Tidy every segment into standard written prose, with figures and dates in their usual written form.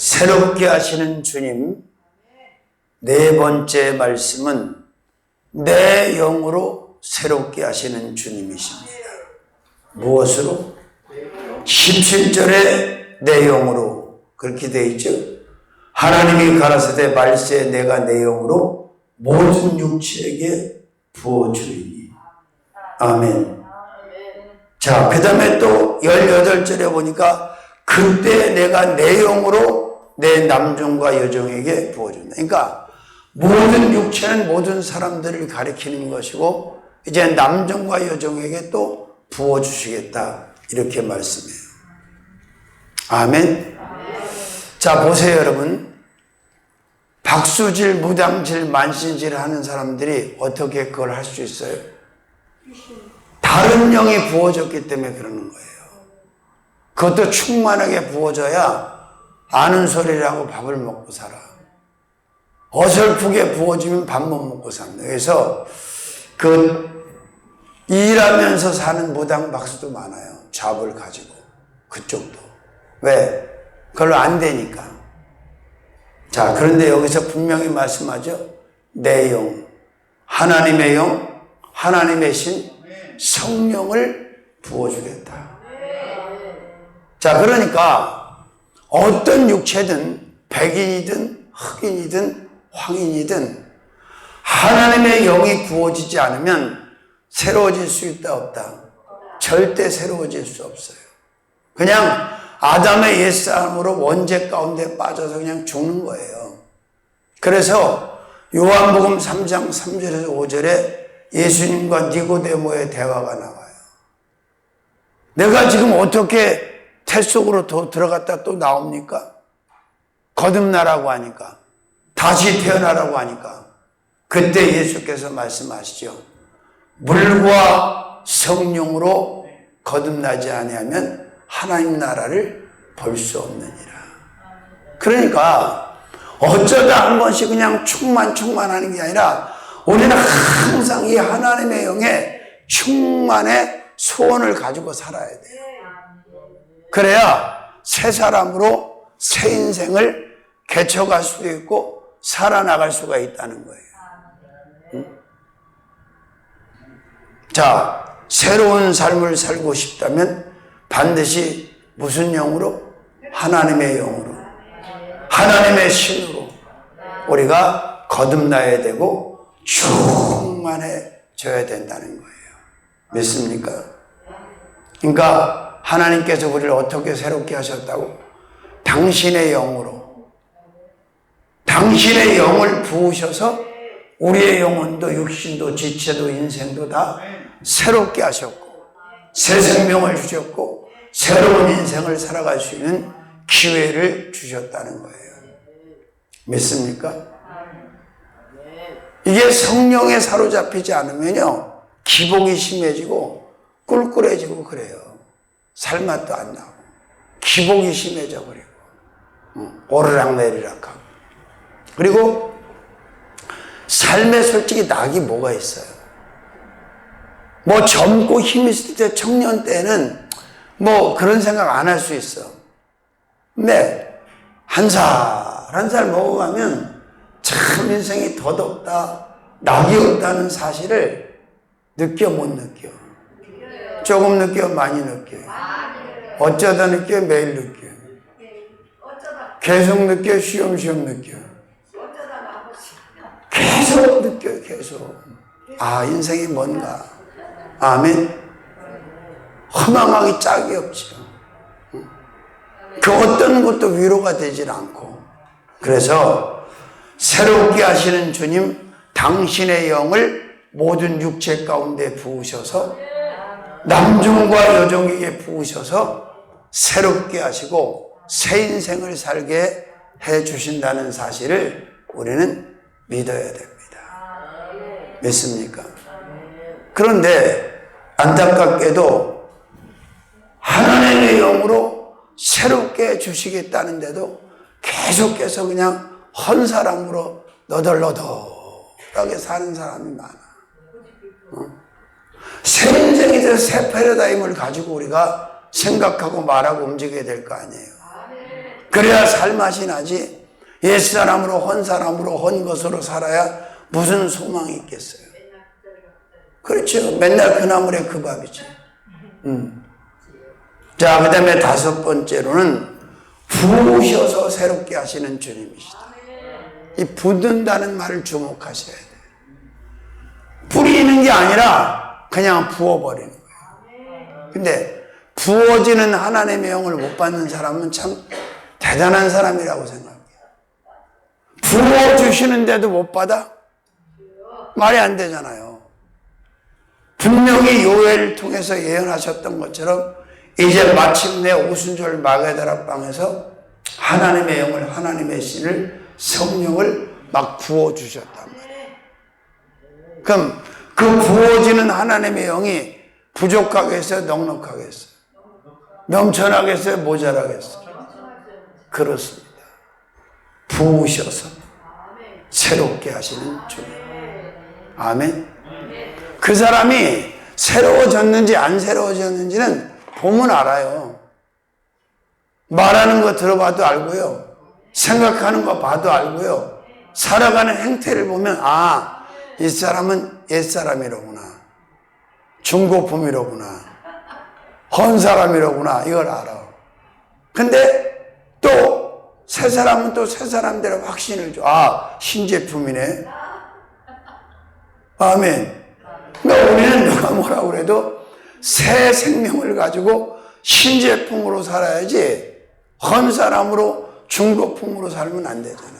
새롭게 하시는 주님, 네 번째 말씀은 내 영으로 새롭게 하시는 주님이십니다. 무엇으로? 17절에 내 영으로 그렇게 되어 있죠. 하나님이 가라사대 말세 내가 내 영으로 모든 육체에게 부어주리니. 아멘. 자, 그 다음에 또 18절에 보니까 그때 내가 내 영으로 내 남종과 여종에게 부어준다. 그러니까 모든 육체는 모든 사람들을 가리키는 것이고 이제 남종과 여종에게 또 부어주시겠다 이렇게 말씀해요. 아멘. 자, 보세요 여러분. 박수질, 무당질, 만신질 하는 사람들이 어떻게 그걸 할 수 있어요? 다른 영이 부어졌기 때문에 그러는 거예요. 그것도 충만하게 부어져야 아는 소리를 하고 밥을 먹고 살아. 어설프게 부어지면 밥 못 먹고 삽니다. 그래서 일하면서 사는 무당 박수도 많아요. 잡을 가지고. 그쪽도. 왜? 그걸로 안 되니까. 자, 그런데 여기서 분명히 말씀하죠. 내 영, 하나님의 영, 하나님의 신, 성령을 부어주겠다. 자, 그러니까 어떤 육체든 백인이든 흑인이든 황인이든 하나님의 영이 부어지지 않으면 새로워질 수 있다 없다? 절대 새로워질 수 없어요. 그냥 아담의 옛사람으로 원죄 가운데 빠져서 그냥 죽는 거예요. 그래서 요한복음 3장 3절에서 5절에 예수님과 니고데모의 대화가 나와요. 내가 지금 어떻게 태 속으로 들어갔다 또 나옵니까? 거듭나라고 하니까, 다시 태어나라고 하니까 그때 예수께서 말씀하시죠. 물과 성령으로 거듭나지 아니하면 하나님 나라를 볼 수 없느니라. 그러니까 어쩌다 한 번씩 그냥 충만하는 게 아니라 우리는 항상 이 하나님의 영에 충만의 소원을 가지고 살아야 돼요. 그래야 새 사람으로 새 인생을 개척할 수도 있고 살아나갈 수가 있다는 거예요. 응? 자, 새로운 삶을 살고 싶다면 반드시 무슨 영으로? 하나님의 영으로, 하나님의 신으로 우리가 거듭나야 되고 충만해져야 된다는 거예요. 믿습니까? 그러니까 하나님께서 우리를 어떻게 새롭게 하셨다고? 당신의 영으로, 당신의 영을 부으셔서 우리의 영혼도 육신도 지체도 인생도 다 새롭게 하셨고 새 생명을 주셨고 새로운 인생을 살아갈 수 있는 기회를 주셨다는 거예요. 믿습니까? 이게 성령에 사로잡히지 않으면요 기복이 심해지고 꿀꿀해지고 그래요. 살맛도 안 나고 기복이 심해져 버리고 오르락내리락 하고. 그리고 삶에 솔직히 낙이 뭐가 있어요? 뭐 젊고 힘 있을 때 청년 때는 뭐 그런 생각 안 할 수 있어. 근데 한 살 먹어가면 참 인생이 덧없다, 낙이 없다는 사실을 느껴 못 느껴? 조금 느껴, 많이 느껴? 어쩌다 느껴, 매일 느껴? 계속 느껴, 쉬엄쉬엄 느껴? 계속 느껴요, 계속. 아, 인생이 뭔가. 아멘. 허망하기 짝이 없죠. 그 어떤 것도 위로가 되질 않고. 그래서 새롭게 하시는 주님, 당신의 영을 모든 육체 가운데 부으셔서 남종과 여종에게 부으셔서 새롭게 하시고 새 인생을 살게 해 주신다는 사실을 우리는 믿어야 됩니다. 믿습니까? 그런데 안타깝게도 하나님의 영으로 새롭게 주시겠다는데도 계속해서 그냥 헌 사람으로 너덜너덜하게 사는 사람이 많아. 새 인생에 대해서 새 패러다임을 가지고 우리가 생각하고 말하고 움직여야 될 거 아니에요. 그래야 살맛이 나지. 옛사람으로 헌사람으로 헌것으로 살아야 무슨 소망이 있겠어요. 그렇죠. 맨날 그 나물에 그 밥이지. 자, 그 다음에 다섯 번째로는 부으셔서 새롭게 하시는 주님이시다. 이 붓는다는 말을 주목하셔야 돼요. 뿌리는 게 아니라 그냥 부어버리는 거예요. 근데 부어지는 하나님의 영을 못 받는 사람은 참 대단한 사람이라고 생각해요. 부어주시는데도 못 받아? 말이 안 되잖아요. 분명히 요엘을 통해서 예언하셨던 것처럼 이제 마침내 오순절 마게다라 방에서 하나님의 영을, 하나님의 신을, 성령을 막 부어주셨단 말이에요. 그럼 그 부어지는 하나님의 영이 부족하게 했어요? 넉넉하게 했어요? 넘쳐나게 했어요? 모자라게 했어요? 그렇습니다. 부으셔서 새롭게 하시는 주님. 아멘. 그 사람이 새로워졌는지 안 새로워졌는지는 보면 알아요. 말하는 거 들어봐도 알고요. 생각하는 거 봐도 알고요. 살아가는 행태를 보면 아, 이 사람은 옛사람이로구나. 중고품이로구나. 헌 사람이로구나. 이걸 알아. 근데 또 새 사람은 또 새 사람대로 확신을 줘. 아, 신제품이네. 아멘. 그러니까 우리는 누가 뭐라고 그래도 새 생명을 가지고 신제품으로 살아야지 헌 사람으로 중고품으로 살면 안 되잖아요.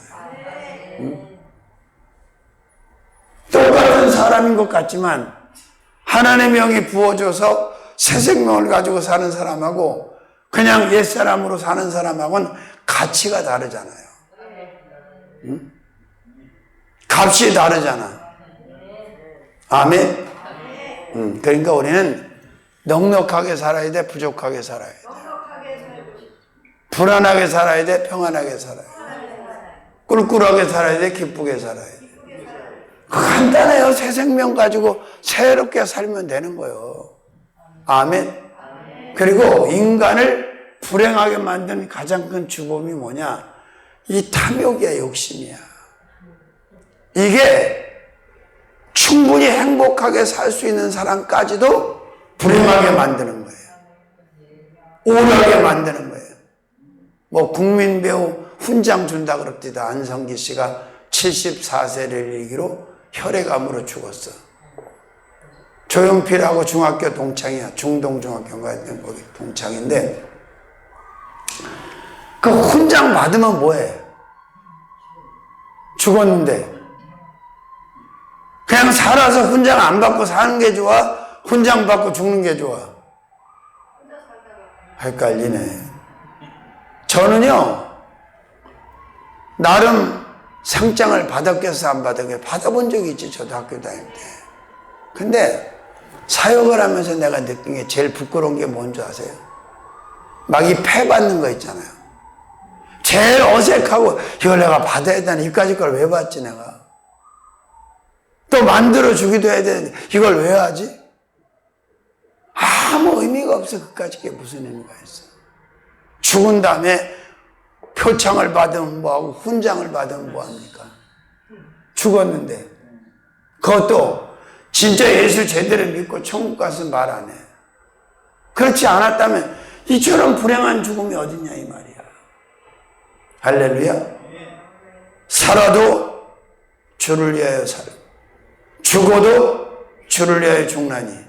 똑같은 사람인 것 같지만 하나님의 영이 부어줘서 새 생명을 가지고 사는 사람하고 그냥 옛사람으로 사는 사람하고는 가치가 다르잖아요. 값이 다르잖아. 아멘. 그러니까 우리는 넉넉하게 살아야 돼, 부족하게 살아야 돼. 불안하게 살아야 돼, 평안하게 살아야 돼. 꿀꿀하게 살아야 돼, 기쁘게 살아야 돼. 간단해요. 새 생명 가지고 새롭게 살면 되는 거예요. 아멘. 그리고 인간을 불행하게 만드는 가장 큰 주범이 뭐냐? 이 탐욕이야, 욕심이야. 이게 충분히 행복하게 살 수 있는 사람까지도 불행하게 만드는 거예요. 우울하게 만드는 거예요. 뭐 국민배우 훈장 준다 그럽디다. 안성기 씨가 74세를 일기로 혈액암으로 죽었어. 조용필하고 중학교 동창이야. 중동중학교인가 했던 거기 동창인데 그 훈장 받으면 뭐해? 죽었는데 그냥 살아서 훈장 안 받고 사는 게 좋아? 훈장 받고 죽는 게 좋아? 헷갈리네. 저는요 나름 상장을 받았겠어 안 받았겠어? 받아본 적이 있지. 저도 학교 다닐 때. 근데 사역을 하면서 내가 느낀 게 제일 부끄러운 게 뭔지 아세요? 막 이 패 받는 거 있잖아요. 제일 어색하고 이걸 내가 받아야 되나? 이까짓 걸 왜 받지 내가? 또 만들어 주기도 해야 되는데 이걸 왜 하지? 아무 의미가 없어. 그까짓 게 무슨 의미가 있어? 죽은 다음에 표창을 받으면 뭐하고 훈장을 받으면 뭐합니까? 죽었는데 그것도 진짜 예수 제대로 믿고 천국 가서 말 안 해. 그렇지 않았다면 이처럼 불행한 죽음이 어딨냐 이 말이야. 할렐루야. 살아도 주를 위하여 살고 죽어도 주를 위하여 죽나니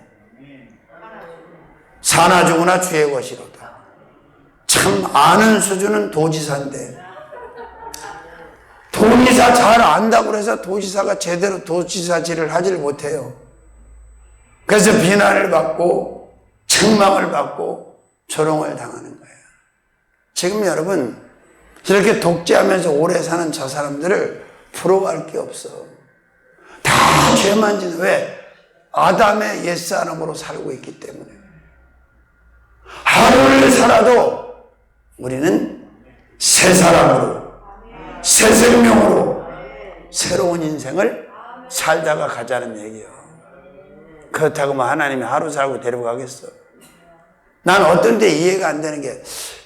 사나 죽으나 주의 것이로다. 참 아는 수준은 도지사인데 도지사 잘 안다고 해서 도지사가 제대로 도지사질을 하질 못해요. 그래서 비난을 받고 책망을 받고 조롱을 당하는 거예요. 지금 여러분 이렇게 독재하면서 오래 사는 저 사람들을 부러워할 게 없어. 다 죄만 지는 왜? 아담의 옛사람으로 살고 있기 때문에. 하루를 살아도 우리는 새 사람으로 새 생명으로 새로운 인생을 살다가 가자는 얘기예요. 그렇다고 하나님이 하루 살고 데려가겠어? 난 어떤 때 이해가 안 되는 게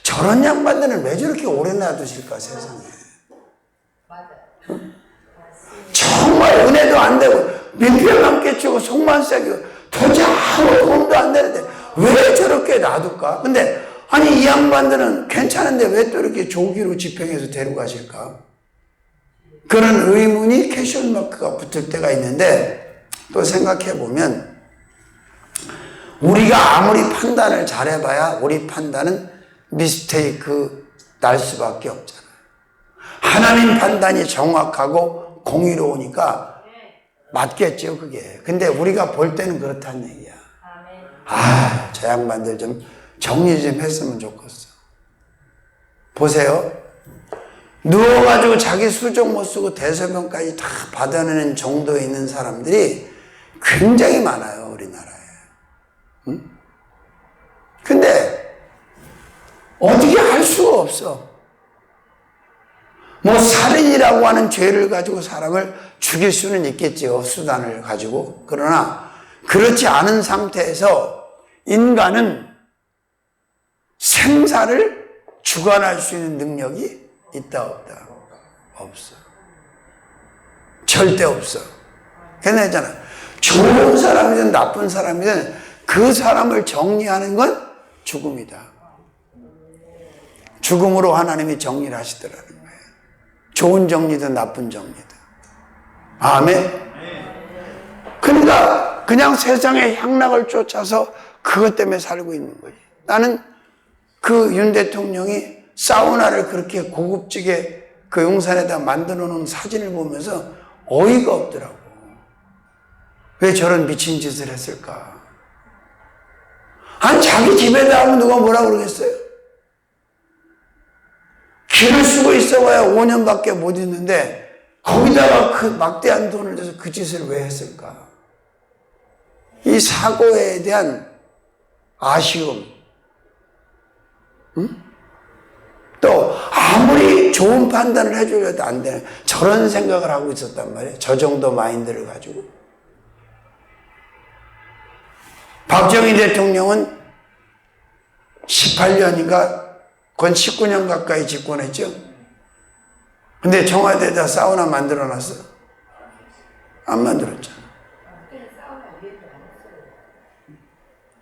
저런 양반들은 왜 저렇게 오래 놔두실까 세상에. 정말 은혜도 안 되고 민폐만 끼치고 속만 새기고 도저히 아무 도움도 안 되는데 왜 저렇게 놔둘까? 근데 아니 이 양반들은 괜찮은데 왜 또 이렇게 조기로 집행해서 데려가실까? 그런 의문이 퀘스천 마크가 붙을 때가 있는데 또 생각해 보면 우리가 아무리 판단을 잘해봐야 우리 판단은 미스테이크 날 수밖에 없잖아요. 하나님 판단이 정확하고 공의로우니까 맞겠죠 그게. 근데 우리가 볼 때는 그렇다는 얘기야. 아, 저 양반들 좀 정리 좀 했으면 좋겠어. 보세요. 누워가지고 자기 수족 못 쓰고 대소변까지 다 받아내는 정도에 있는 사람들이 굉장히 많아요 우리나라에. 응? 근데 어떻게 할 수가 없어. 뭐 살인이라고 하는 죄를 가지고 사람을 죽일 수는 있겠죠. 수단을 가지고. 그러나 그렇지 않은 상태에서 인간은 생사를 주관할 수 있는 능력이 있다 없다? 없어. 절대 없어. 그래서 했잖아. 좋은 사람이든 나쁜 사람이든 그 사람을 정리하는 건 죽음이다. 죽음으로 하나님이 정리를 하시더라는 거예요. 좋은 정리든 나쁜 정리든. 아멘. 그러니까 그냥 세상의 향락을 쫓아서 그것 때문에 살고 있는 거지. 나는 그 윤 대통령이 사우나를 그렇게 고급지게 그 용산에다 만들어 놓은 사진을 보면서 어이가 없더라고. 왜 저런 미친 짓을 했을까? 아니 자기 집에다 하면 누가 뭐라 그러겠어요? 길을 쓰고 있어봐야 5년밖에 못 있는데 거기다가 그 막대한 돈을 내서 그 짓을 왜 했을까? 이 사고에 대한 아쉬움, 응? 또 아무리 좋은 판단을 해주려도 안 되는 저런 생각을 하고 있었단 말이에요. 저 정도 마인드를 가지고. 박정희 대통령은 18년인가 건 19년 가까이 집권했죠. 근데 청와대에다 사우나 만들어놨어? 안 만들었잖아.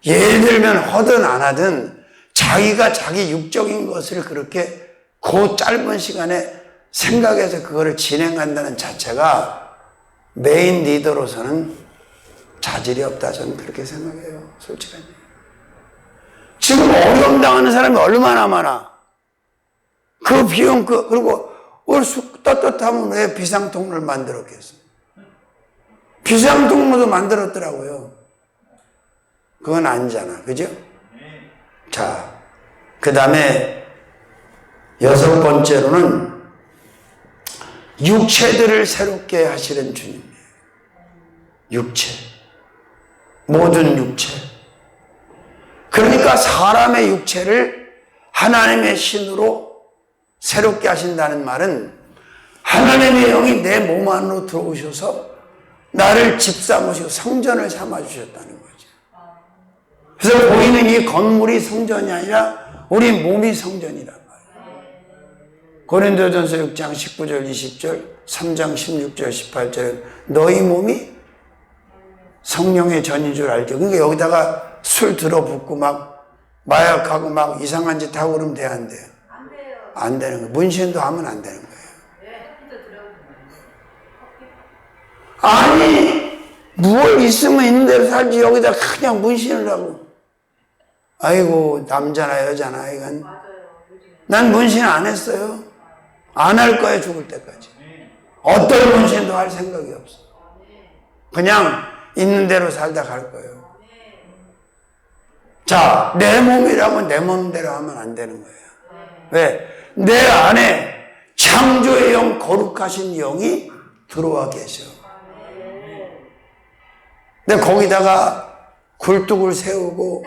예를 들면 하든 안 하든 자기가 자기 육적인 것을 그렇게 그 짧은 시간에 생각해서 그거를 진행한다는 자체가 메인 리더로서는 자질이 없다. 저는 그렇게 생각해요. 솔직하게. 지금 어려움 당하는 사람이 얼마나 많아. 그 비용, 그리고 떳떳하면 왜 비상통로를 만들었겠어? 비상통로도 만들었더라고요. 그건 아니잖아. 그죠? 자, 그 다음에 6번째로는 육체들을 새롭게 하시는 주님이에요. 육체. 모든 육체. 그러니까 사람의 육체를 하나님의 신으로 새롭게 하신다는 말은 하나님의 영이 내 몸 안으로 들어오셔서 나를 집 삼으시고 성전을 삼아주셨다는 거죠. 그래서 보이는 이 건물이 성전이 아니라 우리 몸이 성전이란 말이에요. 고린도전서 6장 19절 20절 3장 16절 18절 너희 몸이 성령의 전인 줄 알죠. 그러니까 여기다가 술 들어붓고 막 마약하고 막 이상한 짓 하고 그러면 돼야 안 돼요? 안 돼요. 안 되는 거예요. 문신도 하면 안 되는 거예요. 아니 뭘 있으면 있는 대로 살지 여기다 그냥 문신을 하고. 아이고 남자나 여자나 이건 난 문신 안 했어요. 안 할 거예요. 죽을 때까지. 어떤 문신도 할 생각이 없어. 그냥 있는 대로 살다 갈 거예요. 자, 내 몸이라고 내 몸대로 하면 안 되는 거예요. 왜? 내 안에 창조의 영, 거룩하신 영이 들어와 계셔. 근데 거기다가 굴뚝을 세우고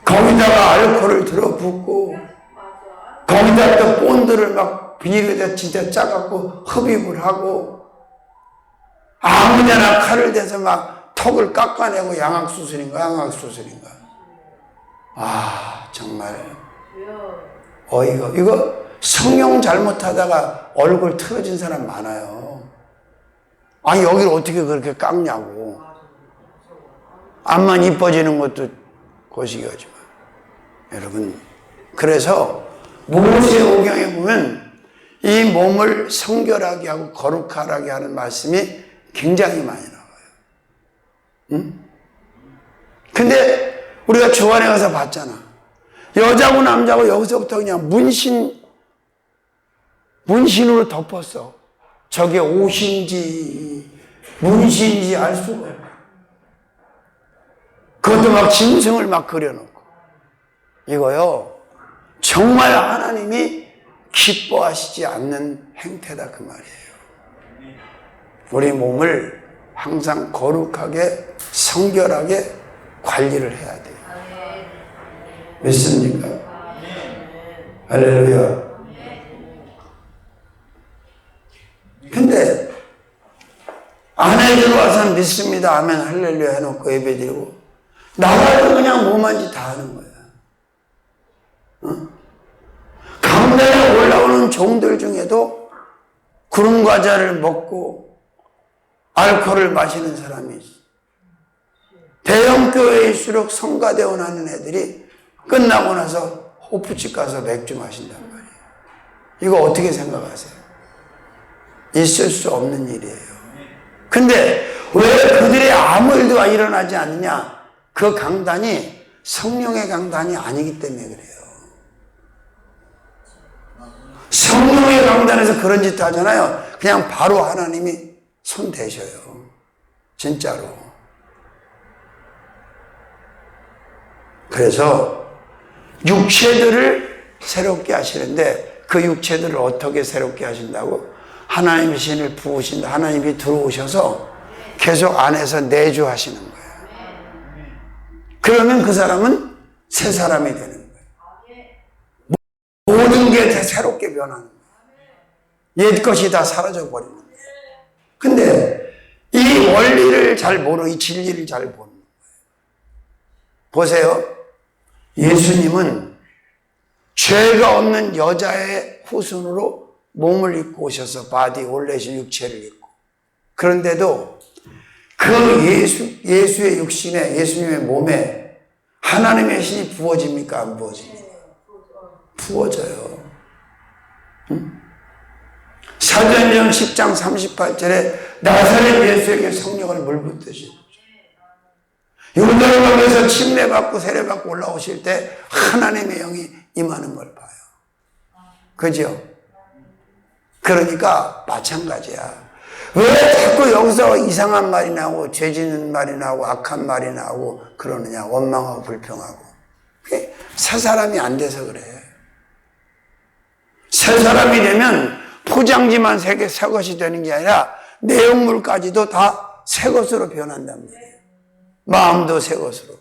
거기다가 알코올을 들어붓고 거기다 또 본드를 막 비닐에다 진짜 짜갖고 흡입을 하고 아무데나 칼을 대서 막 턱을 깎아내고 양악수술인가 아 정말 이거 성령 잘못하다가 얼굴 틀어진 사람 많아요. 아니, 여기를 어떻게 그렇게 깎냐고. 앞만 이뻐지는 것도 거시기하지만. 여러분, 그래서 모세오경에 보면 이 몸을 성결하게 하고 거룩하게 하는 말씀이 굉장히 많이 나와요. 응? 근데 우리가 주안에 가서 봤잖아. 여자고 남자고 여기서부터 그냥 문신으로 덮었어. 저게 옷인지 문신인지 알 수가 없어. 그것도 막 짐승을 막 그려놓고. 이거요, 정말 하나님이 기뻐하시지 않는 행태다, 그 말이에요. 우리 몸을 항상 거룩하게 성결하게 관리를 해야 돼요. 믿습니까? 할렐루야. 근데 안에 들어와서 믿습니다, 아멘, 할렐루야 해놓고 예배드리고 나가도 그냥 뭐만지 다 하는 거야. 강단에 올라오는 종들 중에도 구름 과자를 먹고 알코올을 마시는 사람이 있어. 대형 교회일수록 성가대원 하는 애들이 끝나고 나서 호프집 가서 맥주 마신단 말이에요. 이거 어떻게 생각하세요? 있을 수 없는 일이에요. 근데 왜 그들의 아무 일도 일어나지 않느냐? 그 강단이 성령의 강단이 아니기 때문에 그래요. 성령의 강단에서 그런 짓 하잖아요. 그냥 바로 하나님이 손 대셔요. 진짜로. 그래서 육체들을 새롭게 하시는데 그 육체들을 어떻게 새롭게 하신다고? 하나님의 신을 부으신다. 하나님이 들어오셔서 계속 안에서 내주하시는 거예요. 그러면 그 사람은 새 사람이 되는 거예요. 모든 게 다 새롭게 변하는 거예요. 옛 것이 다 사라져 버리는 거예요. 근데 이 원리를 잘 모르고 이 진리를 잘 모르는 거예요. 보세요. 예수님은 죄가 없는 여자의 후손으로 몸을 입고 오셔서 바디 올레신 육체를 입고, 그런데도 그 예수의 육신에, 예수님의 몸에 하나님의 신이 부어집니까? 안 부어집니까? 부어져요. 응? 사도행전 10장 38절에 나사렛 예수에게 성령을 물붓듯이 요단강에서 침례받고 세례받고 올라오실 때 하나님의 영이 임하는 걸 봐요. 그죠? 그러니까 마찬가지야. 왜 자꾸 여기서 이상한 말이 나오고 죄 짓는 말이 나오고 악한 말이 나오고 그러느냐? 원망하고 불평하고. 새 사람이 안 돼서 그래. 새 사람이 되면 포장지만 새 것이 되는 게 아니라 내용물까지도 다 새 것으로 변한단 말이에요. 마음도 새 것으로.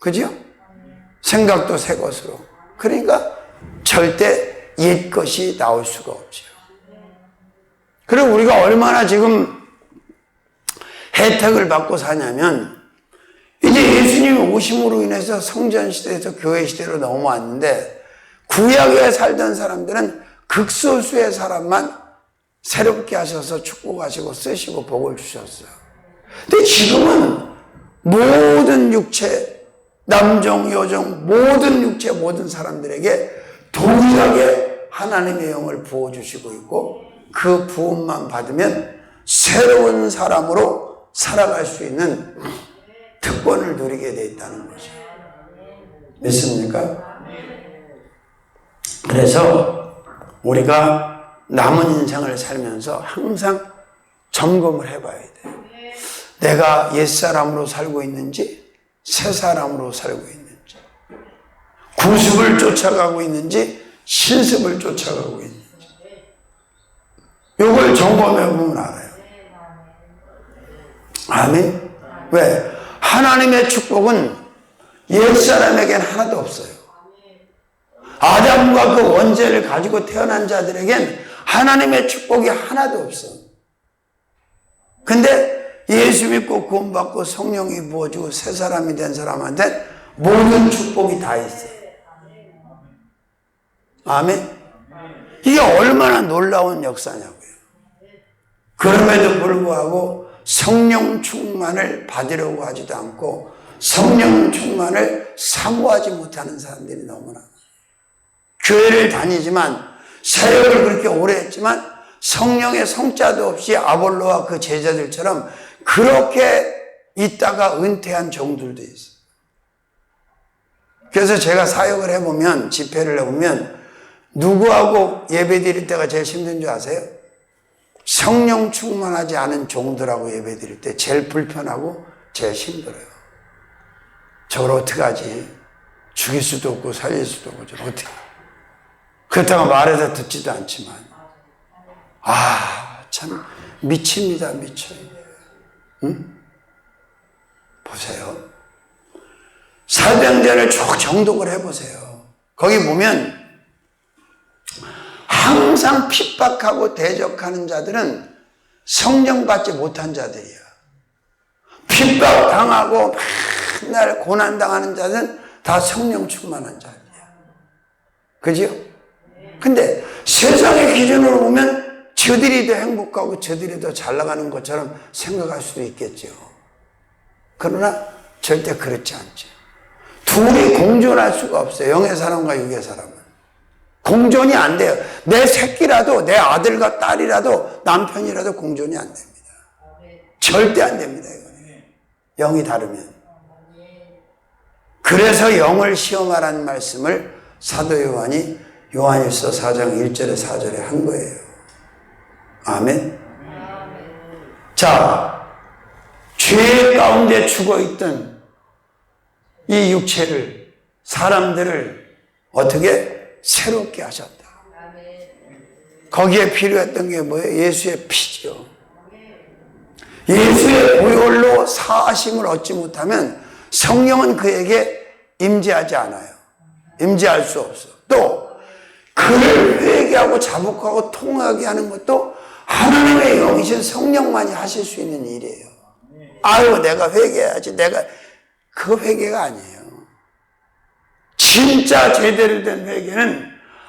그죠? 생각도 새 것으로. 그러니까 절대 옛 것이 나올 수가 없죠. 그리고 우리가 얼마나 지금 혜택을 받고 사냐면, 이제 예수님이 오심으로 인해서 성전 시대에서 교회 시대로 넘어왔는데, 구약에 살던 사람들은 극소수의 사람만 새롭게 하셔서 축복하시고 쓰시고 복을 주셨어요. 근데 지금은 모든 육체, 남종, 여종, 모든 육체, 모든 사람들에게 동일하게 하나님의 영을 부어주시고 있고, 그 부음만 받으면 새로운 사람으로 살아갈 수 있는 특권을 누리게 돼 있다는 거죠. 믿습니까? 그래서 우리가 남은 인생을 살면서 항상 점검을 해봐야 돼요. 내가 옛사람으로 살고 있는지 새사람으로 살고 있는지, 구습을 쫓아가고 있는지 신습을 쫓아가고 있는지, 이걸 점검해 보면 알아요. 아멘? 왜? 하나님의 축복은 옛사람에겐 하나도 없어요. 아담과 그 원죄를 가지고 태어난 자들에겐 하나님의 축복이 하나도 없어. 근데 예수 믿고 구원받고 성령이 부어주고 새 사람이 된 사람한테 모든 축복이 다 있어요. 아멘. 이게 얼마나 놀라운 역사냐고요. 그럼에도 불구하고 성령 충만을 받으려고 하지도 않고 성령 충만을 사모하지 못하는 사람들이 너무나 많아요. 교회를 다니지만 사역을 그렇게 오래 했지만 성령의 성자도 없이 아볼로와 그 제자들처럼 그렇게 있다가 은퇴한 종들도 있어요. 그래서 제가 사역을 해보면, 집회를 해보면 누구하고 예배 드릴 때가 제일 힘든 줄 아세요? 성령 충만하지 않은 종들하고 예배 드릴 때 제일 불편하고 제일 힘들어요. 저걸 어떡하지? 죽일 수도 없고 살릴 수도 없고 저걸 어떻게. 그렇다고 말해서 듣지도 않지만 참 미칩니다. 미쳐요. 응? 보세요. 사도행전을 쭉 정독을 해보세요. 거기 보면 항상 핍박하고 대적하는 자들은 성령 받지 못한 자들이야. 핍박당하고 맨날 고난당하는 자들은 다 성령 충만한 자들이야. 그죠? 근데 세상의 기준으로 보면 저들이 더 행복하고 저들이 더 잘 나가는 것처럼 생각할 수도 있겠죠. 그러나 절대 그렇지 않죠. 둘이 공존할 수가 없어요. 영의 사람과 육의 사람은. 공존이 안 돼요. 내 새끼라도, 내 아들과 딸이라도, 남편이라도 공존이 안 됩니다. 절대 안 됩니다. 이거는. 영이 다르면. 그래서 영을 시험하라는 말씀을 사도 요한이 요한일서 4장 1절에 4절에 한 거예요. 아멘. 자, 죄 가운데 죽어있던 이 육체를, 사람들을 어떻게 새롭게 하셨다. 거기에 필요했던 게 뭐예요? 예수의 피죠. 예수의 보혈로 사하심을 얻지 못하면 성령은 그에게 임재하지 않아요. 임재할 수 없어. 또 그를 회개하고 자복하고 통하게 하는 것도 하나님의 영이신 성령만이 하실 수 있는 일이에요. 아유, 내가 회개해야지. 그 회개가 아니에요. 진짜 제대로 된 회개는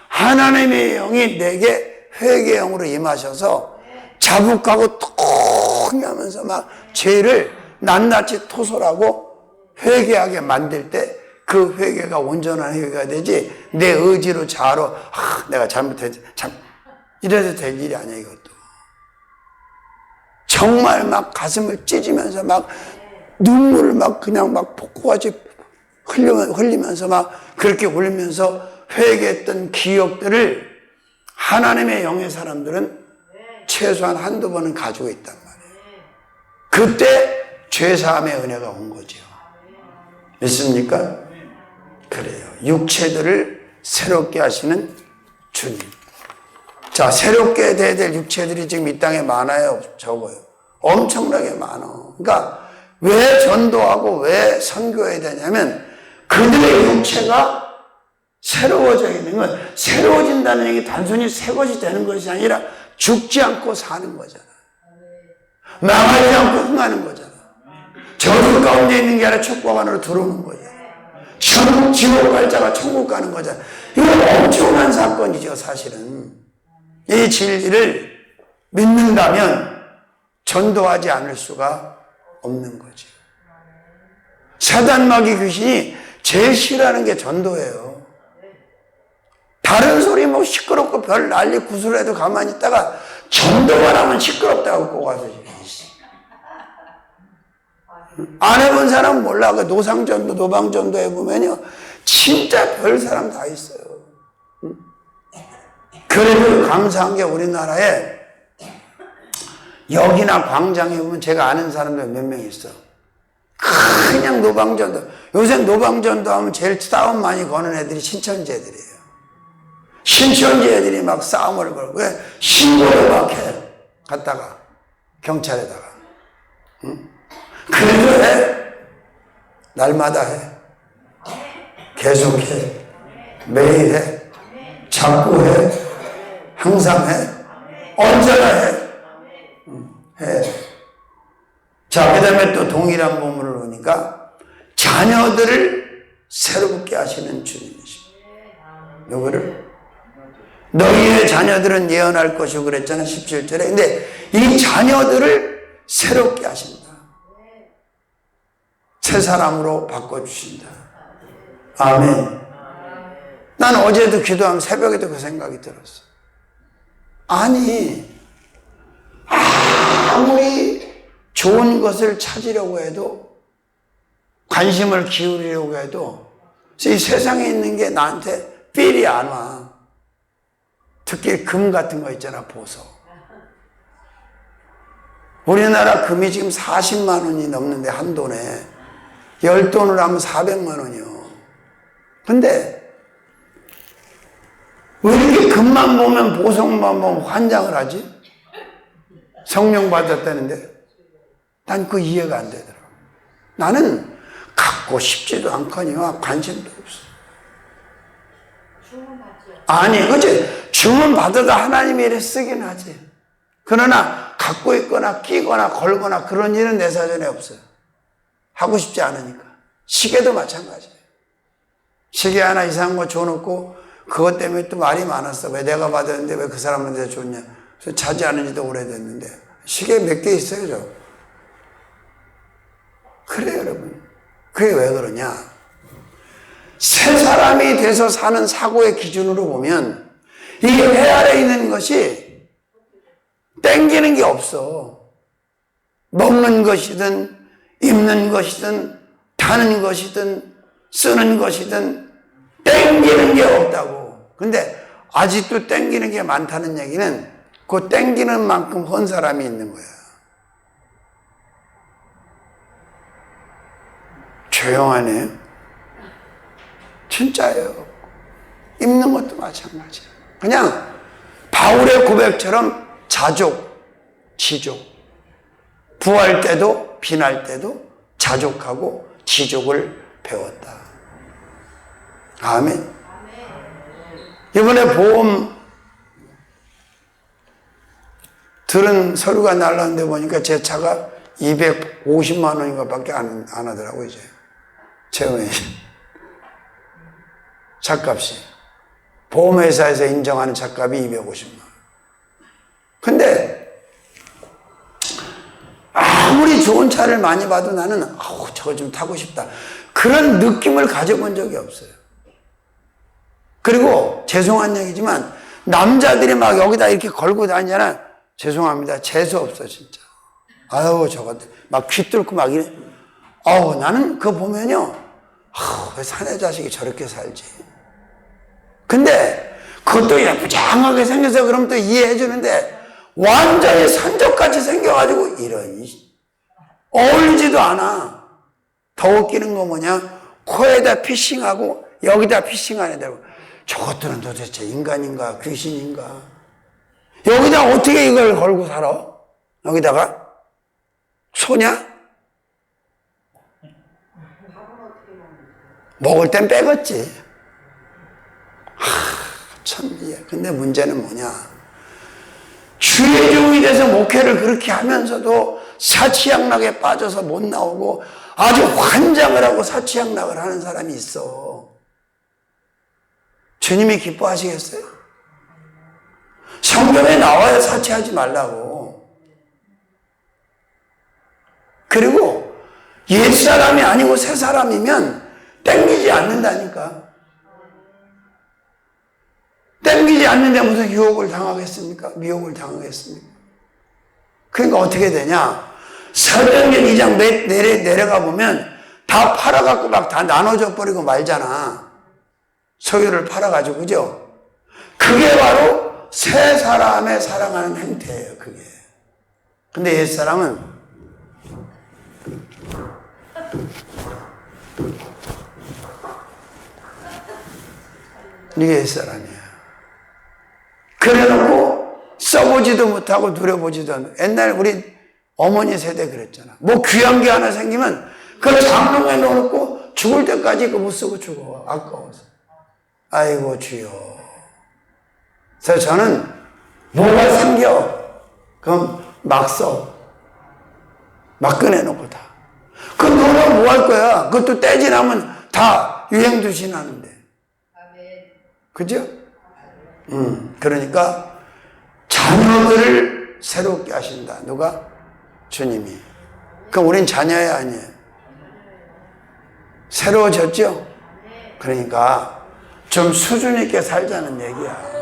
하나님의 영이 내게 회개의 영으로 임하셔서 자복하고 통하면서 막 죄를 낱낱이 토설하고 회개하게 만들 때 그 회개가 온전한 회개가 되지, 내 의지로 자로 내가 잘못했지 참 이래도 될 일이 아니에요. 이것도 정말 막 가슴을 찢으면서 막 눈물을 막 그냥 막 폭포같이 흘리면서 막 그렇게 울면서 회개했던 기억들을 하나님의 영의 사람들은 최소한 한두 번은 가지고 있단 말이에요. 그때 죄사함의 은혜가 온 거죠. 믿습니까? 그래요. 육체들을 새롭게 하시는 주님. 자, 새롭게 돼야 될 육체들이 지금 이 땅에 많아요? 적어요? 엄청나게 많아. 그러니까 왜 전도하고 왜 선교해야 되냐면 그들의 육체가 새로워져 있는 건, 새로워진다는 얘기 단순히 새 것이 되는 것이 아니라 죽지 않고 사는 거잖아. 망하지 않고 흥하는 거잖아. 저주 가운데 있는 게 아니라 축복 안으로 들어오는 거잖아. 천국, 지옥 갈 자가 천국 가는 거잖아. 이건 엄청난 사건이죠, 사실은. 이 진리를 믿는다면 전도하지 않을 수가 없는 거죠. 사단 마귀 귀신이 제일 싫어하는 게 전도예요. 다른 소리 뭐 시끄럽고 별 난리 구슬해도 가만히 있다가 전도만 하면 시끄럽다고 꼭 와서 안 해본 사람은 몰라. 그 노상전도, 노방전도 해보면요, 진짜 별 사람 다 있어요. 그래도 감사한 게 우리나라에 여기나 광장에 보면 제가 아는 사람들 몇 명 있어. 그냥 노방전도. 요새 노방전도 하면 제일 싸움 많이 거는 애들이 신천지 애들이에요. 신천지 애들이 막 싸움을 걸고, 왜? 신고를 막 해. 갔다가, 경찰에다가. 응? 그래도 해. 날마다 해. 계속 해. 매일 해. 자꾸 해. 항상 해. 언제나 해. 해. 자, 그 다음에 또 동일한 본문을 보니까 자녀들을 새롭게 하시는 주님이십니다. 누구를? 너희의 자녀들은 예언할 것이고 그랬잖아 17절에. 근데 이 자녀들을 새롭게 하신다. 새 사람으로 바꿔주신다. 아멘. 난 어제도 기도하면 새벽에도 그 생각이 들었어. 아니 아무리 좋은 것을 찾으려고 해도 관심을 기울이려고 해도 이 세상에 있는 게 나한테 필이 안 와. 특히 금 같은 거 있잖아, 보석. 우리나라 금이 지금 40만 원이 넘는데 한 돈에 10돈을 하면 400만 원이요. 근데 왜 이렇게 금만 보면 보석만 보면 환장을 하지? 성령 받았다는데 난 그 이해가 안 되더라고. 나는 갖고 싶지도 않거니와 관심도 없어. 아니, 그치? 주문 받아도 하나님이 이래 쓰긴 하지. 그러나 갖고 있거나 끼거나 걸거나 그런 일은 내 사전에 없어요. 하고 싶지 않으니까. 시계도 마찬가지예요. 시계 하나 이상한 거 줘놓고 그것 때문에 또 말이 많았어. 왜 내가 받았는데 왜 그 사람한테 줬냐. 그래서 자지 않은 지도 오래됐는데 시계 몇 개 있어요, 저. 그래요, 여러분. 그게 왜 그러냐? 새 사람이 돼서 사는 사고의 기준으로 보면 이게 배 아래 있는 것이 땡기는 게 없어. 먹는 것이든 입는 것이든 타는 것이든 쓰는 것이든 땡기는 게 없다고. 근데 아직도 땡기는 게 많다는 얘기는 그 땡기는 만큼 헌 사람이 있는 거야. 조용하네. 진짜예요. 입는 것도 마찬가지야. 그냥 바울의 고백처럼 자족, 지족. 부할 때도 빈할 때도 자족하고 지족을 배웠다. 아멘. 이번에 보험 들은 서류가 날라왔는데 보니까 제 차가 250만 원인가 밖에 안 하더라고, 이제. 채원이. 차값이. 보험회사에서 인정하는 차값이 250만 원. 근데, 아무리 좋은 차를 많이 봐도 나는, 저거 좀 타고 싶다. 그런 느낌을 가져본 적이 없어요. 그리고, 죄송한 얘기지만, 남자들이 막 여기다 이렇게 걸고 다니잖아. 죄송합니다. 재수없어, 진짜. 아유, 저거, 막 귀 뚫고 막 이래. 나는 그거 보면요. 왜 사내 자식이 저렇게 살지. 근데, 그것도 예쁘장하게 생겨서 그러면 또 이해해 주는데, 완전히 산적같이 생겨가지고, 어울리지도 않아. 더 웃기는 거 뭐냐? 코에다 피싱하고, 여기다 피싱하는 데고. 저것들은 도대체 인간인가, 귀신인가? 여기다 어떻게 이걸 걸고 살아? 여기다가? 소냐? 먹을 땐 빼겠지. 참, 근데 문제는 뭐냐. 주의 종이 돼서 목회를 그렇게 하면서도 사치양락에 빠져서 못 나오고 아주 환장을 하고 사치양락을 하는 사람이 있어. 주님이 기뻐하시겠어요? 성경에 나와야 사치하지 말라고. 그리고 옛사람이 아니고 새사람이면 땡기지 않는다니까. 땡기지 않는데 무슨 유혹을 당하겠습니까? 미혹을 당하겠습니까? 그러니까 어떻게 되냐? 사도행전 2장 내려가 보면 다 팔아갖고 막 다 나눠져 버리고 말잖아. 소유를 팔아가지고, 그죠? 그게 바로 새 사람의 사랑하는 행태예요, 그게. 근데 옛사람은 이게 옛사람이야. 그래놓고 써보지도 못하고 누려보지도 않고. 옛날 우리 어머니 세대 그랬잖아. 뭐 귀한 게 하나 생기면 그걸 장롱에 넣어놓고 죽을 때까지 그거 못 쓰고 죽어. 아까워서. 아이고 주여. 그래서 저는 뭐가 생겨 그럼 막 써. 막 꺼내놓고 다. 그 너는 뭐 할 거야? 그것도 떼지나면 다 유행도 지나는데. 그죠? 그러니까 자녀들을 새롭게 하신다. 누가? 주님이. 그럼 우린 자녀예요, 아니에요? 새로워졌죠? 그러니까 좀 수준 있게 살자는 얘기야.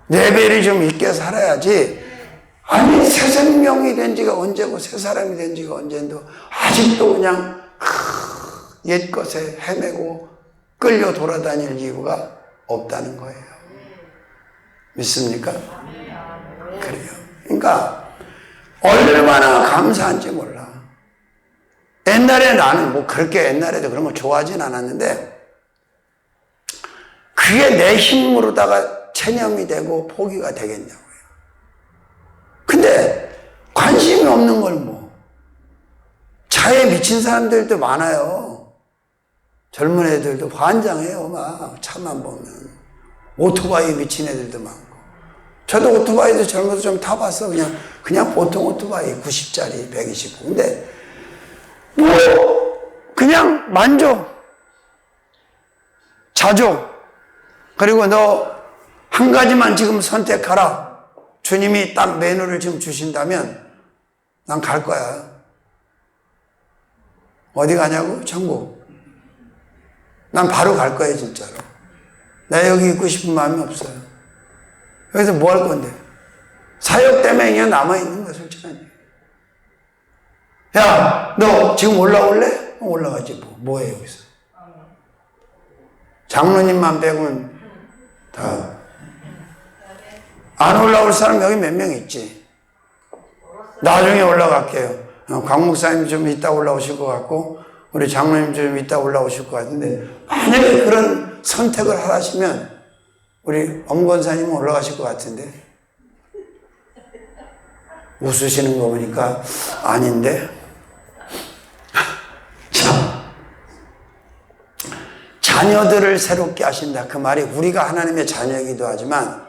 레벨이 좀 있게 살아야지. 아니, 새 생명이 된 지가 언제고 새 사람이 된 지가 언제인데 아직도 그냥 옛것에 헤매고 끌려 돌아다닐 이유가 없다는 거예요. 믿습니까? 그래요. 그러니까 얼마나 감사한지 몰라. 옛날에 나는 뭐 그렇게 옛날에도 그런 거 좋아하진 않았는데 그게 내 힘으로다가 체념이 되고 포기가 되겠냐고요. 근데 관심이 없는 걸 뭐. 차에 미친 사람들도 많아요. 젊은 애들도 환장해요. 막 차만 보면. 오토바이 미친 애들도 많고. 저도 오토바이도 젊어서 좀 타봤어. 그냥 보통 오토바이 90짜리 129. 근데 뭐 그냥 만족. 자족. 그리고 너 한 가지만 지금 선택하라. 주님이 딱 메뉴를 지금 주신다면 난 갈 거야. 어디 가냐고? 천국. 난 바로 갈 거야, 진짜로. 나 여기 있고 싶은 마음이 없어요. 여기서 뭐 할 건데? 사역 때문에 그냥 남아있는 거야, 솔직하게. 야, 너 지금 올라올래? 올라가지, 뭐해, 여기서. 장로님만 빼고는 다. 안 올라올 사람 여기 몇 명 있지? 나중에 올라갈게요. 강 목사님 좀 이따 올라오실 것 같고, 우리 장로님 좀 이따 올라오실 것 같은데, 만약에 그런 선택을 하시면, 우리 엄 권사님은 올라가실 것 같은데, 웃으시는 거 보니까 아닌데, 자, 자녀들을 새롭게 하신다. 그 말이 우리가 하나님의 자녀이기도 하지만,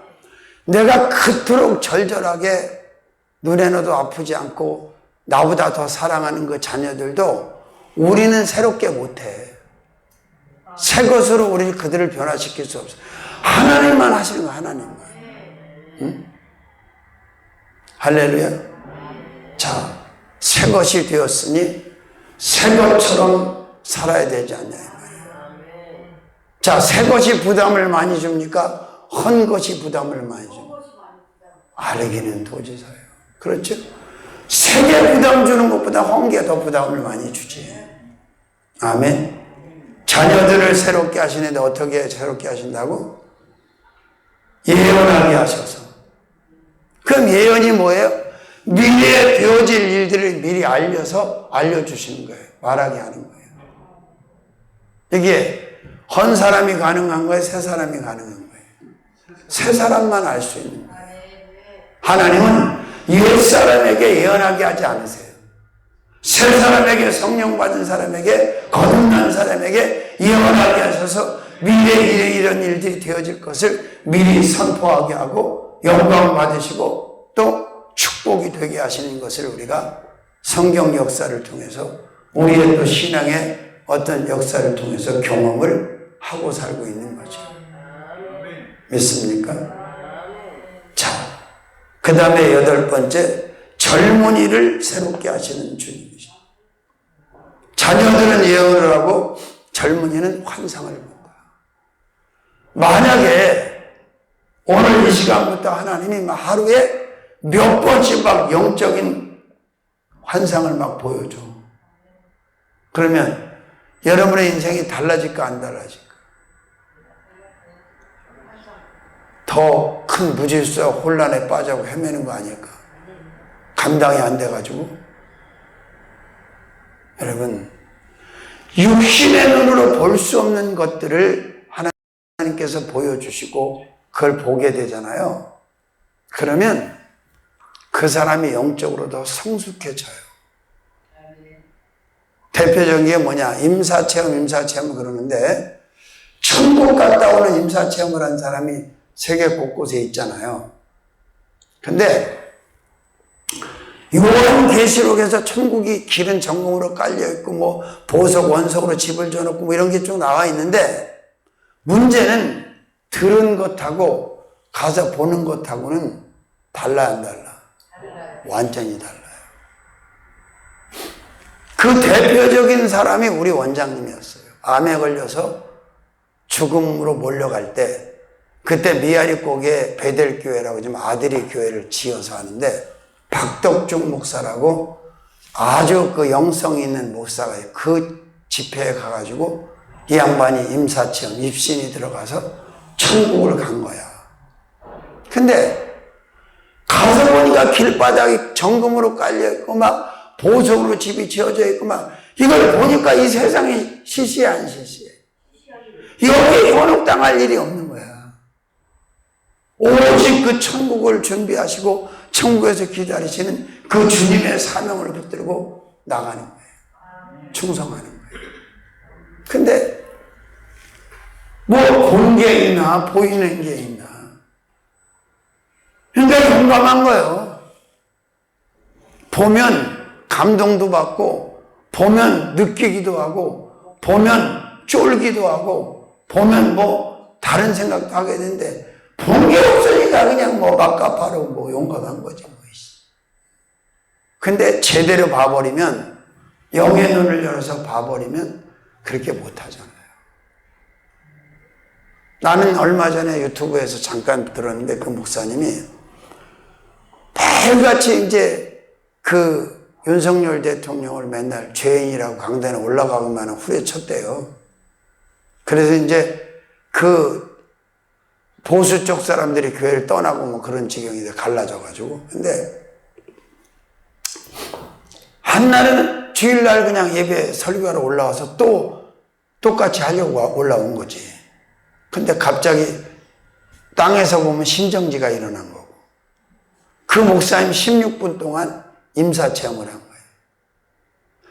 내가 그토록 절절하게 눈에 넣어도 아프지 않고 나보다 더 사랑하는 그 자녀들도 우리는 새롭게 못해. 새 것으로 우리 그들을 변화시킬 수 없어. 하나님만 하시는 거야, 하나님만. 응? 할렐루야. 자, 새 것이 되었으니 새 것처럼 살아야 되지 않냐 이 말이에요. 자, 새 것이 부담을 많이 줍니까? 헌 것이 부담을 많이 줍니다. 알기는 도지사예요. 그렇죠? 세계 부담 주는 것보다 헌 게 더 부담을 많이 주지. 아멘. 자녀들을 새롭게 하시는데 어떻게 새롭게 하신다고? 예언하게 하셔서. 그럼 예언이 뭐예요? 미래에 되어질 일들을 미리 알려주시는 거예요. 말하게 하는 거예요. 이게 헌 사람이 가능한 거예요? 새 사람이 가능한 거예요? 새 사람만 알 수 있는 거예요. 하나님은 옛 사람에게 예언하게 하지 않으세요. 새 사람에게, 성령 받은 사람에게, 거듭난 사람에게 예언하게 하셔서 미래에 이런 일들이 되어질 것을 미리 선포하게 하고 영광 받으시고 또 축복이 되게 하시는 것을 우리가 성경 역사를 통해서 우리의 또 신앙의 어떤 역사를 통해서 경험을 하고 살고 있는 거죠. 믿습니까? 자, 그 다음에 8번째, 젊은이를 새롭게 하시는 주님이죠. 자녀들은 예언을 하고 젊은이는 환상을 본다. 만약에 오늘 이 시간부터 하나님이 막 하루에 몇 번씩 막 영적인 환상을 막 보여줘. 그러면 여러분의 인생이 달라질까 안 달라질까? 더 큰 무질서와 혼란에 빠져고 헤매는 거 아닐까? 감당이 안 돼가지고. 여러분, 육신의 눈으로 볼 수 없는 것들을 하나님께서 보여주시고 그걸 보게 되잖아요. 그러면 그 사람이 영적으로 더 성숙해져요. 대표적인 게 뭐냐? 임사체험 그러는데 천국 갔다 오는 임사체험을 한 사람이 세계 곳곳에 있잖아요. 근데 요한계시록에서 천국이 기른 정금으로 깔려있고 뭐 보석 원석으로 집을 줘놓고 뭐 이런 게 쭉 나와 있는데 문제는 들은 것하고 가서 보는 것하고는 달라 안 달라? 완전히 달라요. 그 대표적인 사람이 우리 원장님이었어요. 암에 걸려서 죽음으로 몰려갈 때 그때 미아리곡에 베델교회라고 좀 아들이 교회를 지어서 하는데 박덕중 목사라고 아주 그 영성 있는 목사가 그 집회에 가가지고 이 양반이 임사체험 입신이 들어가서 천국을 간 거야. 근데 가서 보니까 길바닥이 정금으로 깔려있고 막 보석으로 집이 지어져 있고 막 이걸 보니까 이 세상이 시시해 안 시시해? 여기에 현혹당할 일이 없는 거야. 오직 그 천국을 준비하시고 천국에서 기다리시는 그 주님의 사명을 붙들고 나가는 거예요. 충성하는 거예요. 근데 뭐 본 게 있나 보이는 게 있나. 그러니까 용감한 거예요. 보면 감동도 받고 보면 느끼기도 하고 보면 쫄기도 하고 보면 뭐 다른 생각도 하게 되는데 본 게 없으니까 그냥 뭐 막가파로 뭐 용감한 거지 뭐. 근데 제대로 봐버리면 영의 눈을 열어서 봐버리면 그렇게 못하잖아요. 나는 얼마 전에 유튜브에서 잠깐 들었는데 그 목사님이 매일같이 이제 그 윤석열 대통령을 맨날 죄인이라고 강단에 올라가고만 후려쳤대요. 그래서 이제 그 보수 쪽 사람들이 교회를 떠나고 뭐 그런 지경이 갈라져가지고. 근데 한날은 주일날 그냥 예배 설교하러 올라와서 또 똑같이 하려고 올라온 거지. 근데 갑자기 땅에서 보면 심정지가 일어난 거고. 그 목사님 16분 동안 임사체험을 한 거예요.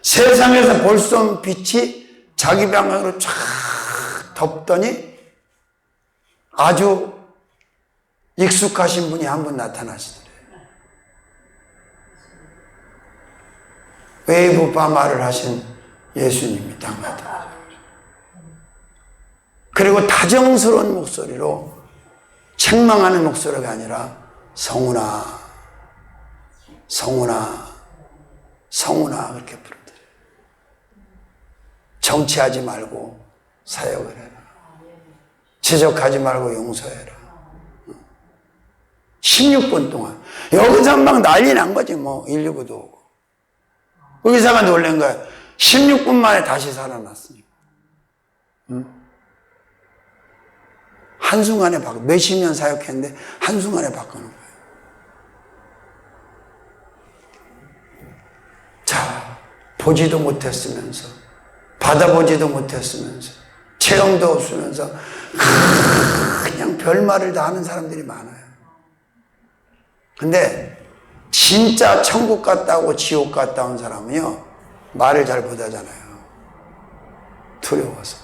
세상에서 볼 수 없는 빛이 자기 방향으로 쫙 덮더니 아주 익숙하신 분이 한 분 나타나시더래요. 웨이브 파마를 하신 예수님이 딱 나타나죠. 그리고 다정스러운 목소리로 책망하는 목소리가 아니라 성훈아, 성훈아, 성훈아 그렇게 부르더래요. 정치하지 말고 사역을 해라. 지적하지 말고 용서해라. 16분 동안. 여기서 막 난리 난 거지 뭐. 119도 오고. 의사가 놀란 거야. 16분 만에 다시 살아났으니까. 한순간에 몇십 년 사역했는데 한순간에 바꾸는 거예요. 자, 보지도 못했으면서 받아보지도 못했으면서 체험도 없으면서 그냥 별말을 다 하는 사람들이 많아요. 근데 진짜 천국 갔다 오고 지옥 갔다 온 사람은요 말을 잘 못하잖아요. 두려워서.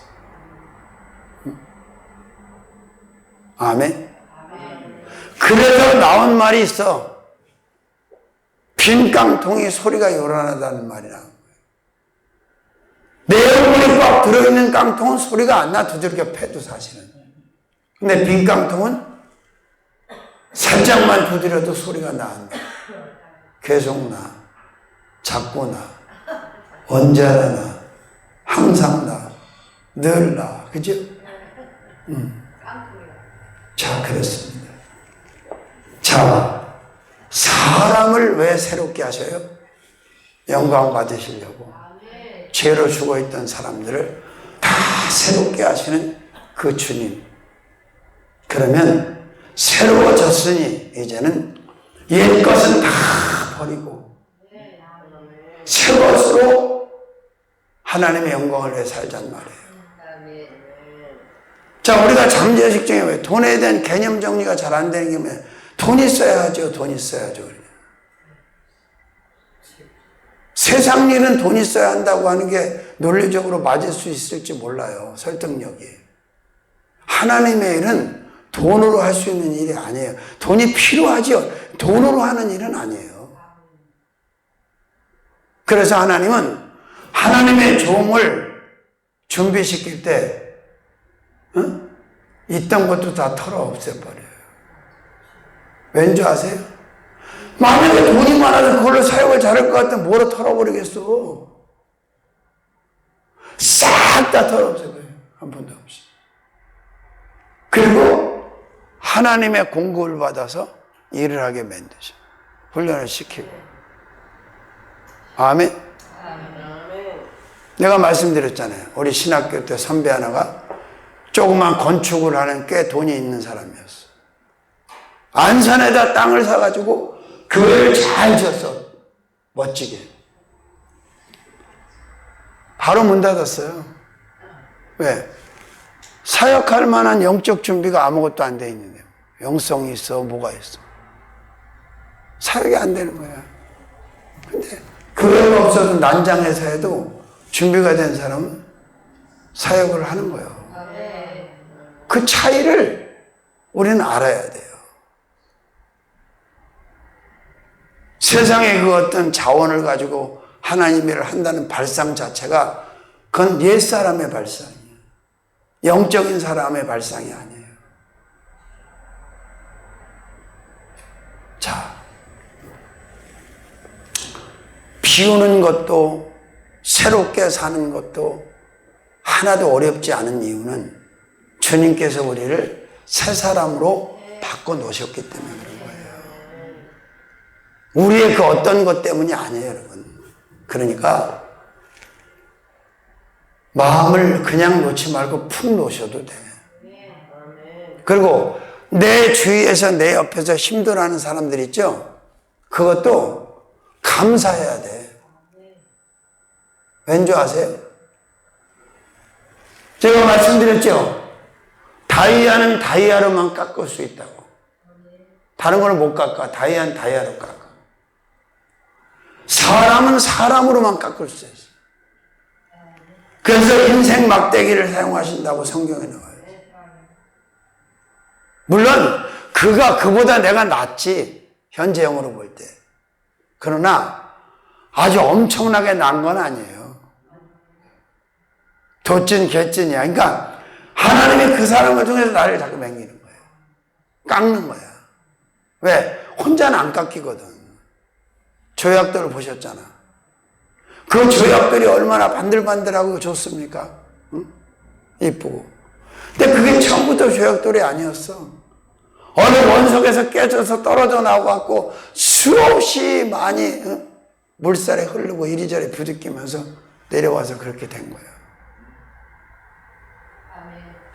아멘. 그래서 나온 말이 있어. 빈 깡통이 소리가 요란하다는 말이 나온 거예요. 내용물이 꽉 들어있는 깡통은 소리가 안 나. 두들겨 패도 사실은. 근데 빈 깡통은 살짝만 두드려도 소리가 나는데 계속 나, 자꾸 나, 언제나 나, 항상 나, 늘 나, 그죠? 자, 그렇습니다. 자, 사람을 왜 새롭게 하셔요? 영광 받으시려고. 죄로 죽어있던 사람들을 다 새롭게 하시는 그 주님. 그러면 새로워졌으니 이제는 옛 것은 다 버리고 새 것으로 하나님의 영광을 위해 살자는 말이에요. 자, 우리가 잠재의식 중에 왜 돈에 대한 개념 정리가 잘 안 되는 게 뭐예요? 돈 있어야 하죠. 돈 있어야 하죠. 세상 일은 돈 있어야 한다고 하는 게 논리적으로 맞을 수 있을지 몰라요. 설득력이. 하나님의 일은 돈으로 할 수 있는 일이 아니에요. 돈이 필요하죠. 돈으로 하는 일은 아니에요. 그래서 하나님은 하나님의 종을 준비시킬 때 있던 것도 다 털어 없애버려요. 왠지 아세요? 만약에 돈이 많아서 그걸로 사역을 잘할 것 같으면 뭐로 털어버리겠어. 싹 다 털어 없애버려요. 한 푼도 없이. 그리고 하나님의 공급을 받아서 일을 하게 만드셔. 훈련을 시키고. 아멘. 내가 말씀드렸잖아요. 우리 신학교 때 선배 하나가 조그만 건축을 하는 꽤 돈이 있는 사람이었어. 안산에다 땅을 사가지고 교회를 잘 지었어. 멋지게. 바로 문 닫았어요. 왜? 사역할 만한 영적 준비가 아무것도 안 돼 있는데. 영성이 있어, 뭐가 있어. 사역이 안 되는 거야. 근데 교회가 없어도 난장에서 해도 준비가 된 사람은 사역을 하는 거예요. 그 차이를 우리는 알아야 돼요. 세상에 그 어떤 자원을 가지고 하나님 일을 한다는 발상 자체가 그건 옛사람의 발상이에요. 영적인 사람의 발상이 아니에요. 자, 비우는 것도 새롭게 사는 것도 하나도 어렵지 않은 이유는 주님께서 우리를 새 사람으로 바꿔놓으셨기 때문에 그런 거예요. 우리의 그 어떤 것 때문이 아니에요, 여러분. 그러니까 마음을 그냥 놓지 말고 푹 놓으셔도 돼. 그리고 내 주위에서 내 옆에서 힘들어하는 사람들 있죠? 그것도 감사해야 돼. 왠지 아세요? 제가 말씀드렸죠? 다이아는 다이아로만 깎을 수 있다고. 다른 거는 못 깎아. 다이아는 다이아로 깎아. 사람은 사람으로만 깎을 수 있어. 그래서 인생 막대기를 사용하신다고 성경에 나와요. 물론 그가 그보다 내가 낫지. 현재형으로 볼 때. 그러나 아주 엄청나게 난 건 아니에요. 도찐 개찐이야. 그러니까 하나님이 그 사람을 통해서 나를 자꾸 맹기는 거예요. 깎는 거야. 왜? 혼자는 안 깎이거든. 조약들을 보셨잖아. 그 조약들이 얼마나 반들반들하고 좋습니까? 응? 이쁘고. 근데 그게 처음부터 조약돌이 아니었어. 어느 원석에서 깨져서 떨어져 나와갖고 수없이 많이 물살에 흐르고 이리저리 부딪히면서 내려와서 그렇게 된 거예요.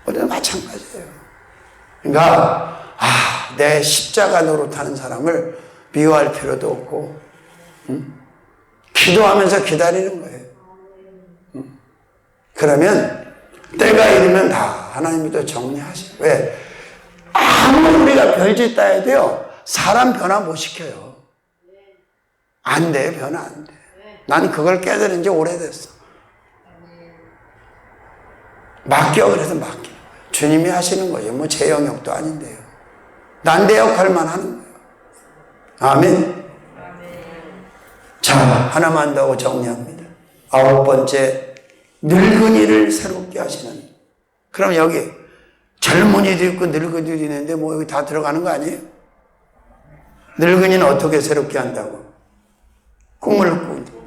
우리는 마찬가지예요. 그러니까 내 십자가 노릇하는 사람을 미워할 필요도 없고 기도하면서 기다리는 거예요. 그러면 때가 이르면 다 하나님이 또 정리하시고. 왜? 아무리 우리가 별짓 다 해도요, 사람 변화 못 시켜요. 안 돼, 변화 안 돼. 난 그걸 깨달은 지 오래됐어. 맡겨, 그래서 맡겨. 주님이 하시는 거예요. 뭐 제 영역도 아닌데요. 난 내 역할만 하는 거예요. 아멘. 자, 하나만 더 정리합니다. 9번째, 늙은이를 새롭게 하시는. 그럼 여기 젊은이도 있고 늙은이도 있는데 뭐 여기 다 들어가는 거 아니에요? 늙은이는 어떻게 새롭게 한다고? 꿈을 꾸고.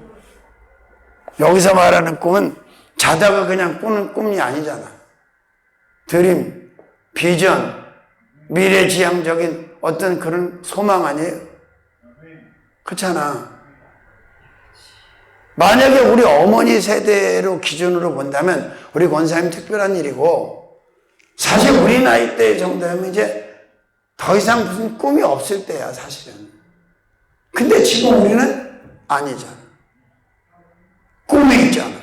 여기서 말하는 꿈은 자다가 그냥 꾸는 꿈이 아니잖아. 드림, 비전, 미래지향적인 어떤 그런 소망 아니에요? 그렇잖아. 만약에 우리 어머니 세대로 기준으로 본다면 우리 권사님 특별한 일이고, 사실 우리 나이 때 정도면 이제 더 이상 무슨 꿈이 없을 때야, 사실은. 근데 지금 우리는 아니잖아. 꿈이 있잖아.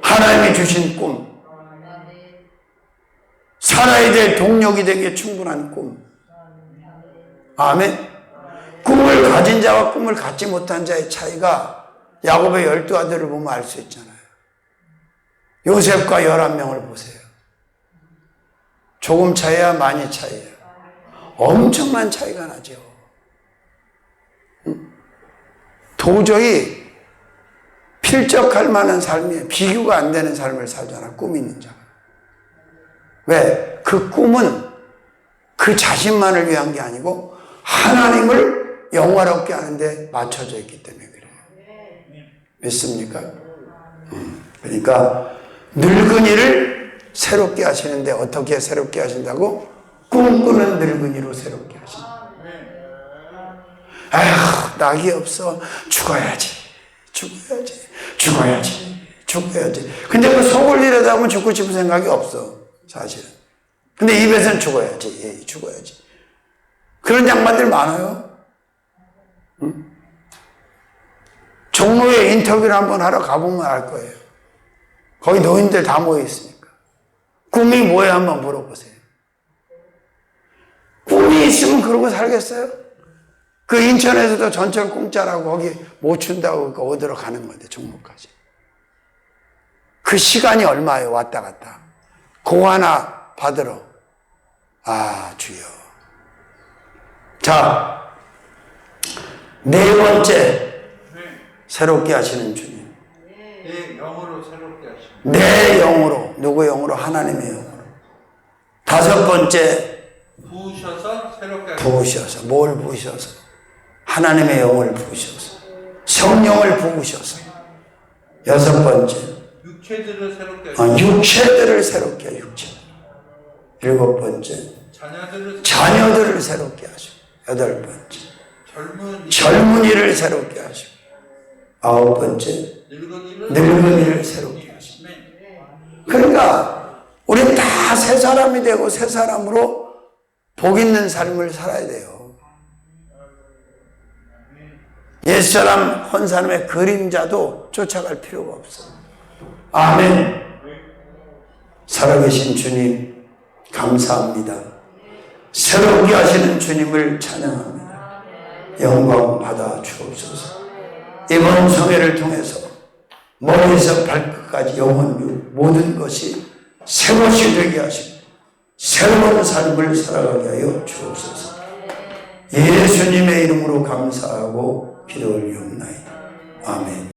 하나님이 주신 꿈. 살아야 될 동력이 되기에 충분한 꿈. 아멘. 꿈을 가진 자와 꿈을 갖지 못한 자의 차이가 야곱의 12아들을 보면 알 수 있잖아요. 요셉과 11명을 보세요. 조금 차이야, 많이 차이야. 엄청난 차이가 나죠. 도저히 필적할 만한 삶이 비교가 안 되는 삶을 살잖아, 꿈이 있는 자가. 왜? 그 꿈은 그 자신만을 위한 게 아니고 하나님을 영화롭게 하는데 맞춰져 있기 때문에 그래요. 믿습니까? 그러니까 늙은이를 새롭게 하시는데 어떻게 새롭게 하신다고? 꿈꾸는 늙은이로 새롭게 하신다. 아휴, 낙이 없어. 죽어야지. 근데 그 속을 들여다보면 죽고 싶은 생각이 없어, 사실은. 근데 입에서는 죽어야지. 그런 양반들 많아요. 응? 종로에 인터뷰를 한번 하러 가보면 알 거예요. 거기 노인들 다 모여 있으니까. 꿈이 뭐예요? 한번 물어보세요. 꿈이 있으면 그러고 살겠어요? 그 인천에서도 전철 공짜라고 거기 못 준다고 어디로 가는 건데, 종로까지. 그 시간이 얼마예요? 왔다 갔다. 고 하나 받으러. 아, 주여. 자, 네 번째, 새롭게 하시는 주님. 내 영으로 새롭게 하시는. 내 영으로. 누구 영으로? 하나님의 영으로. 다섯 번째, 부으셔서 새롭게 하시는. 부으셔서. 뭘 부으셔서? 하나님의 영을 부으셔서. 성령을 부으셔서. 여섯 번째, 육체들을 새롭게 하시는. 육체들을 새롭게 하시고. 일곱 번째, 자녀들을 새롭게 하시고. 여덟 번째, 젊은이를 새롭게 하시고. 아홉 번째, 늙은이를 새롭게 하시고. 그러니까 우리는 다 새 사람이 되고 새 사람으로 복 있는 삶을 살아야 돼요. 옛사람 한 사람의 그림자도 쫓아갈 필요가 없어. 아멘. 살아계신 주님 감사합니다. 새롭게 하시는 주님을 찬양합니다. 영광 받아 주옵소서. 이번 성회를 통해서 머리에서 발끝까지 영혼 모든 것이 새것이 되게 하시고 새로운 삶을 살아가게 하여 주옵소서. 예수님의 이름으로 감사하고 기도 올리옵나이다. 아멘.